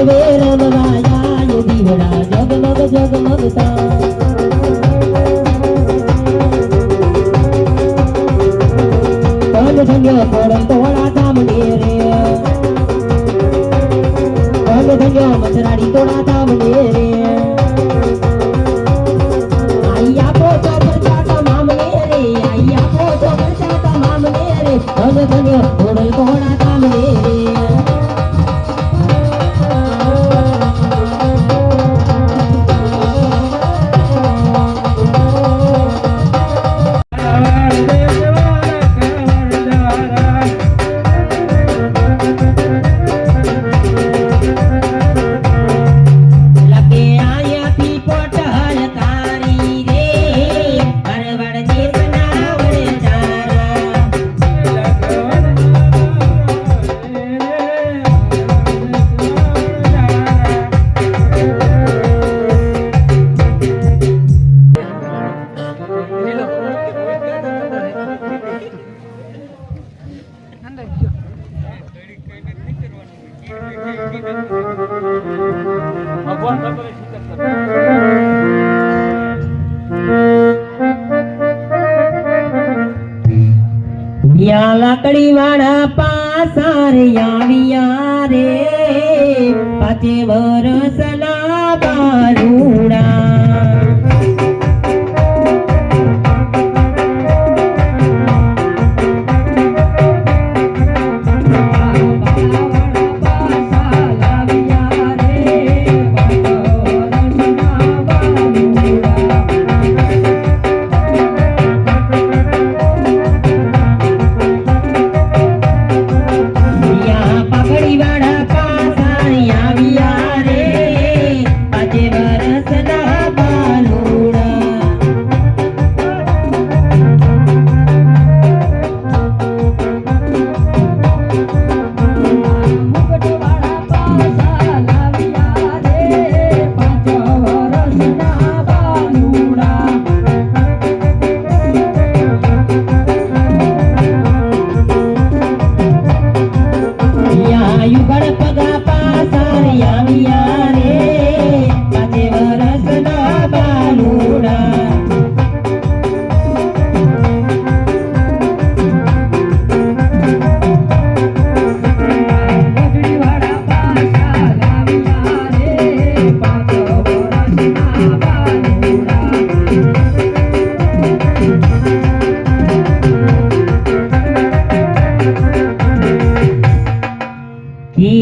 वे रमवाया ये दीवड़ा जगमग जगमगता कल धन्य पड़ल तोड़ा सामने रे कल धन्य मछराड़ी तोड़ा सामने रे आइया पोचो परचाता मामने रे आइया पोचो परचाता मामने रे कल धन्य पड़ल तोड़ा सामने रे लाकड़ी वाला पासार आविया रे पाचे बरसना बारूड़ा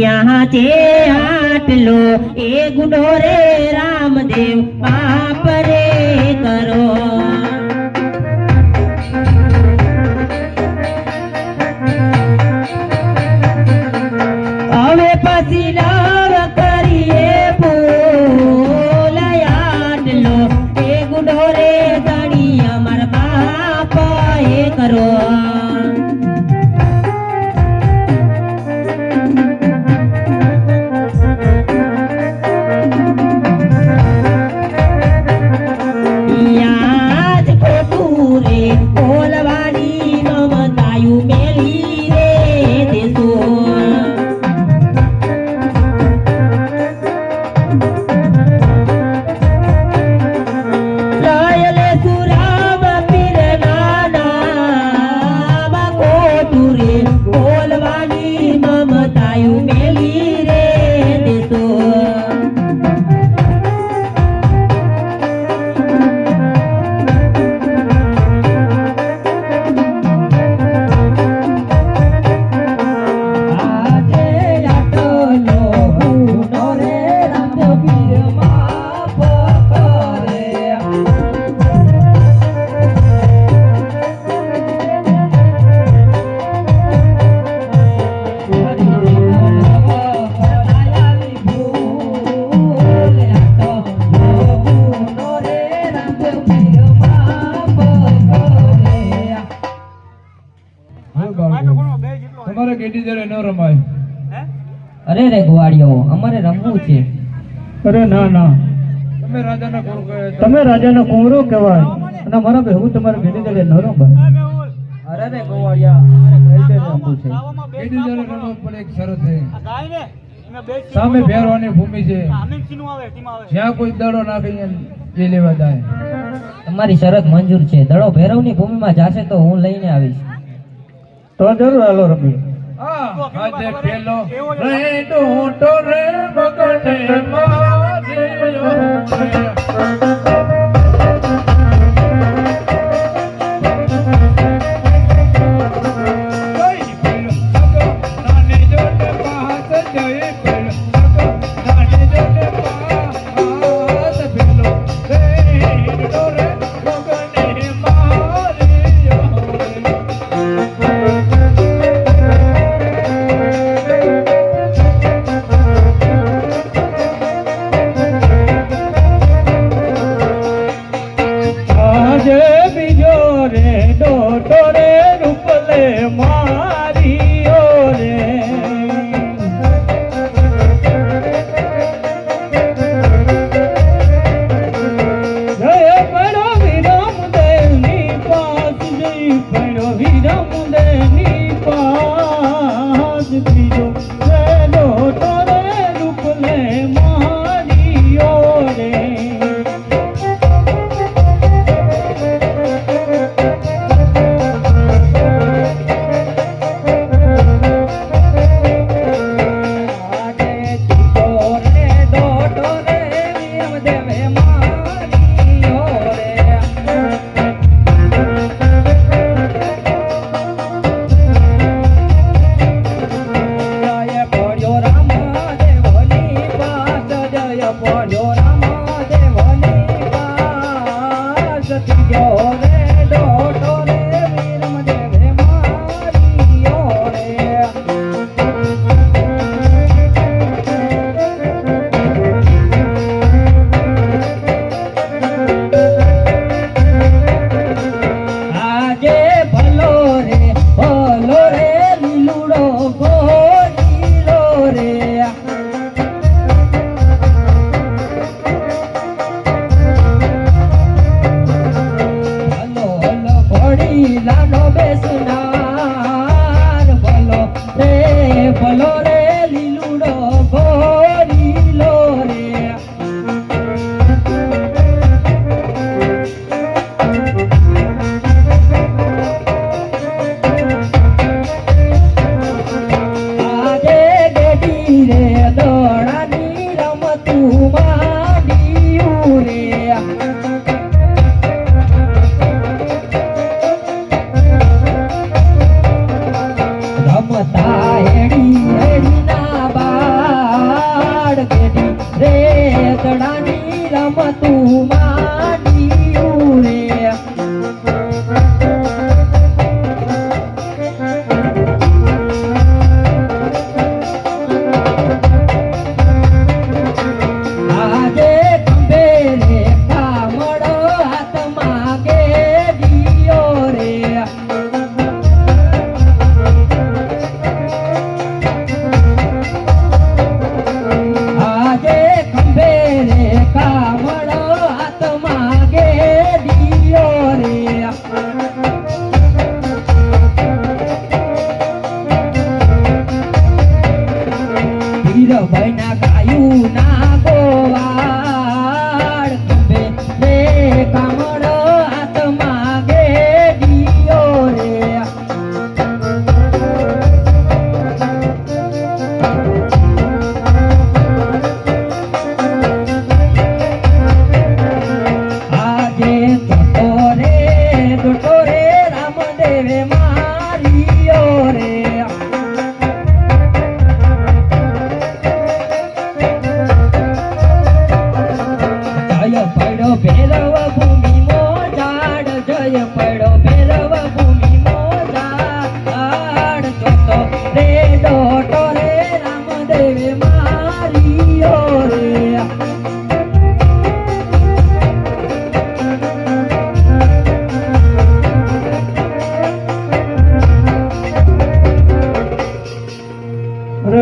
यहाँ चे आटलो ए गुनो रे रामदेव पाप रे करो अवे पसी लाव करिए फूल आटलो ए गुनो रे दाड़ी अमर पाप ए करो अरे रे गुवाड़ियो अमरे रमવું છે अरे ना ना તમે રાજાનો કુંવરો કહેવાય અને મારા બેહુ તમારા ઘેડી દડે ન રમવા अरे रे गुवाड़िया अरे કઈ દે રમવું છે ઘેડી દડે રમવા પણ એક શરત છે સામે ભેરવાની ભૂમિ છે, જ્યાં કોઈ દડો નાખે એ લેવા જાય. તમારી શરત મંજૂર છે. દડો ભૈરવની ભૂમિમાં જાશે તો હું લઈને આવીશ. તો જરૂર હાલો રમીએ. આજે પેલો રે ડોટો રે બગડે માર્યો રે.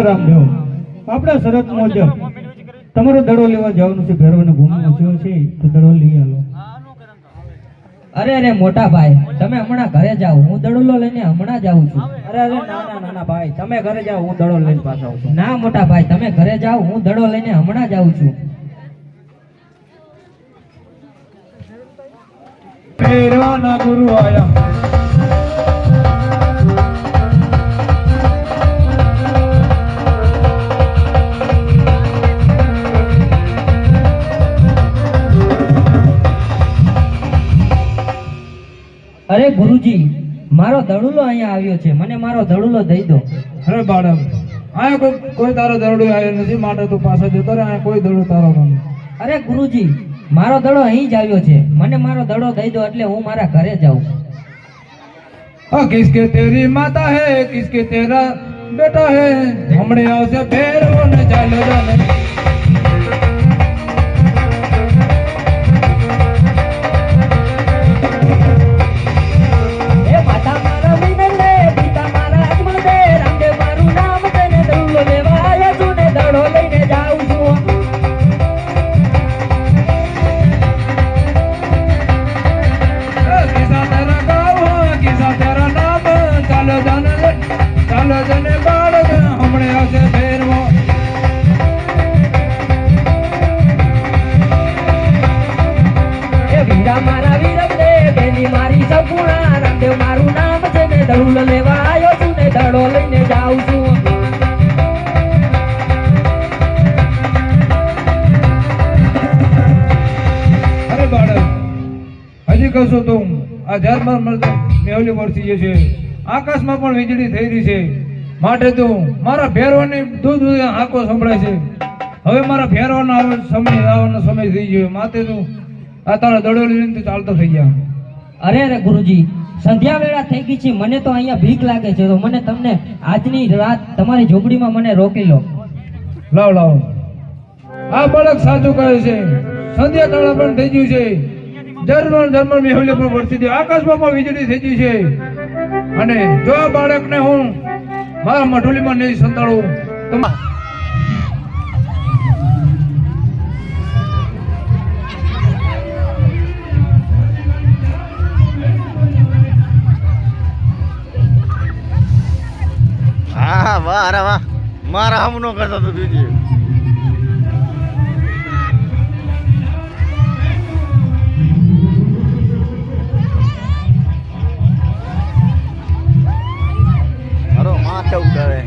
રામદેવ, આપણા શરત મુજબ તમારો દડો લેવા જવાનું છે. ભૈરવની ભૂમિમાં જો છે તો દડો લઈ આલો. અરે મોટા ભાઈ, તમે હમણાં ઘરે જાઓ, હું દડો લઈને હમણાં જાઉં છું. અરે અરે ના ભાઈ, તમે ઘરે જાઓ, હું દડો લઈને પાછો આવું છું. ના મોટા ભાઈ, તમે ઘરે જાઓ, હું દડો લઈને હમણાં જ આવું છું. ભેરવાના ગુરુ આયા. અરે ગુરુજી, મારો દડુલો અહીંયા આવ્યો છે, મને મારો દડુલો દઈ દો. અરે બાળક, આયા કોઈ તારો દડો આવ્યો નથી, માટે તું પાછા જતો રહે. આયા કોઈ દડો તારો નથી. અરે ગુરુજી, મારો દડો અહીં જ આવ્યો છે, મને મારો દડો દઈ દો એટલે હું મારા ઘરે જાઉં. કિસકે તેરી માતા હે, કિસકે તેરા બેટા હે, હમણે આવશે ભેરવો ને ચાલો જાને. એ માતા મારા વિનર રે, પિતા મારા અજમલ દે, રામદેવ મારું નામ છે ને દડુલો લેવા આવ્યો છું ને દડો લઈને જાઉં છું. કિસા તેરા ગાવ, કિસા તેરા નામ, ચાલો જાને બાળક, હમણે આવશે ભેરવો. એ વીરા મારા વીરમ દે, બેની મારી સગુણા, રામદેવ મારું નામ છે ને દડુલો લેવા આવ્યો છું ને દડો લઈને જાઉં છું. અરે બાળક, હજી કશું તું આ ઝાડમાં મળતો મેવલી વરસી જશે, આકાશમાં પણ વીજળી થઈ રહી છે, માટે તું મારા ભેરવાની દૂધ આંખો સંભળાય છે. હવે મારા ભેરવાનો આવવાનો સમય થઈ ગયો, માટે તું આ તારા દડો લઈને તું ચાલતો થઈ ગયા. અરે ગુરુજી, સંધ્યા વેળા થઈ ગઈ છે, મને તો અહીંયા ભીખ લાગે છે, તો મને તમને આજની રાત તમારી ઝૂંપડીમાં મને રોકી લો. લાવ લાવ, આ બાળક સાચું કહે છે. સંધ્યા કાળા પણ થઈ ગયું છે, જર્મન મેહુલી પણ વરસી દે, આકાશમાં પણ વીજળી થઈ ગઈ છે, અને જો આ બાળકને હું મારા મઢુલીમાં નહીં સંતાડું તો હા વાહ, અરે વાહ, મારા હમનો કરતા તો બીજી. મારો માથે ઉડાવે.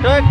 Good.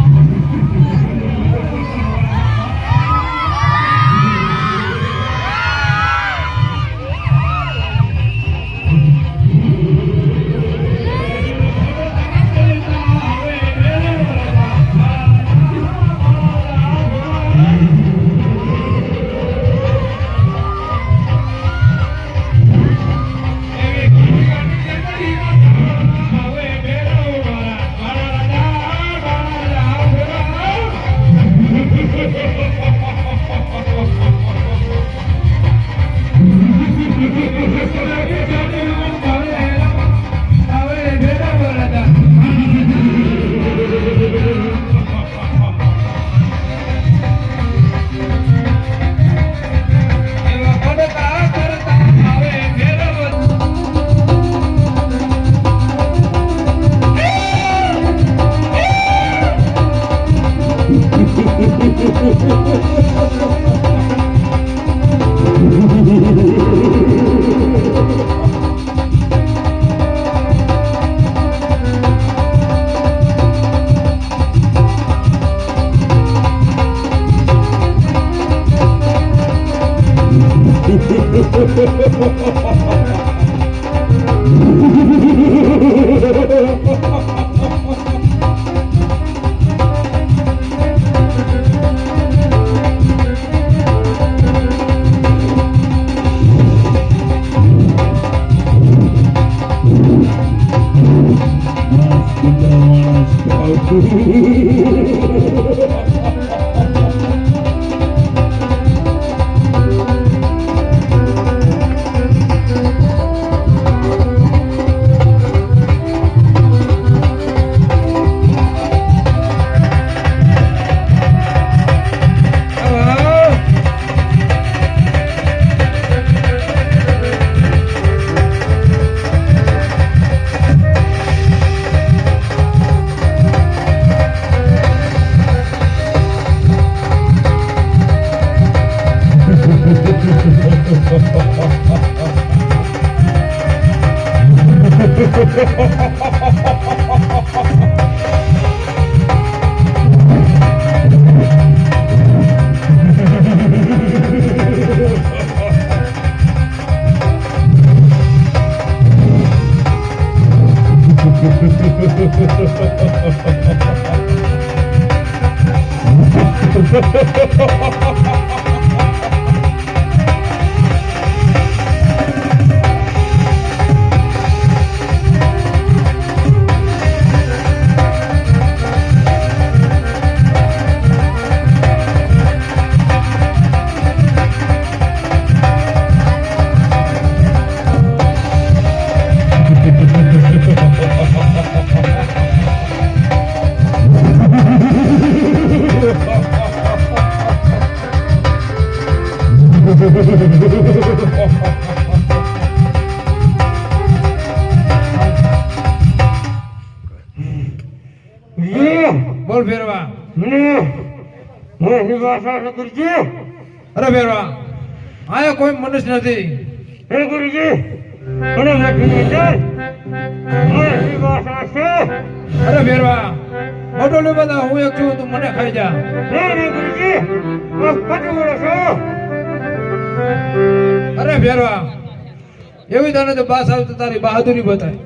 બોલ ફેરવા. અરે ફેરવા, આયા કોઈ મનુષ્ય નથી. અરે ફેરવા, મોટો લે બધા, હું એક છું, તું મને ખાઈ જા. અરે ફેરવા, એવી તને તો બાસ આવે તો તારી બહાદુરી બતાય.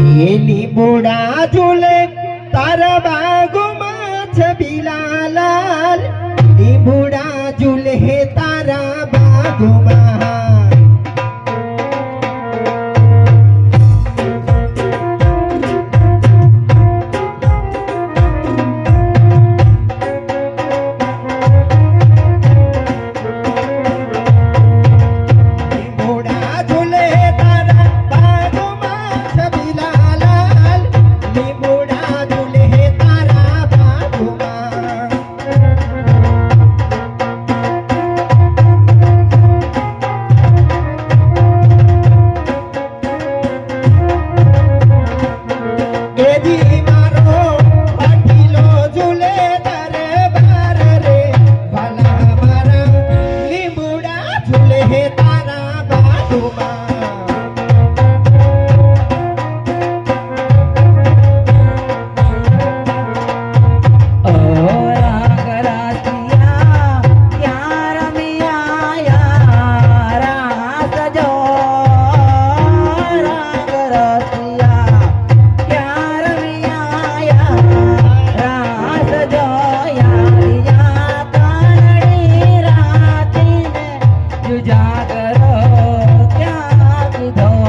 એ લીંબોડા ઝૂલે તારા બાગોમાં છબીલા લાલ લીંબોડા ઝૂલે તારા બાગોમાં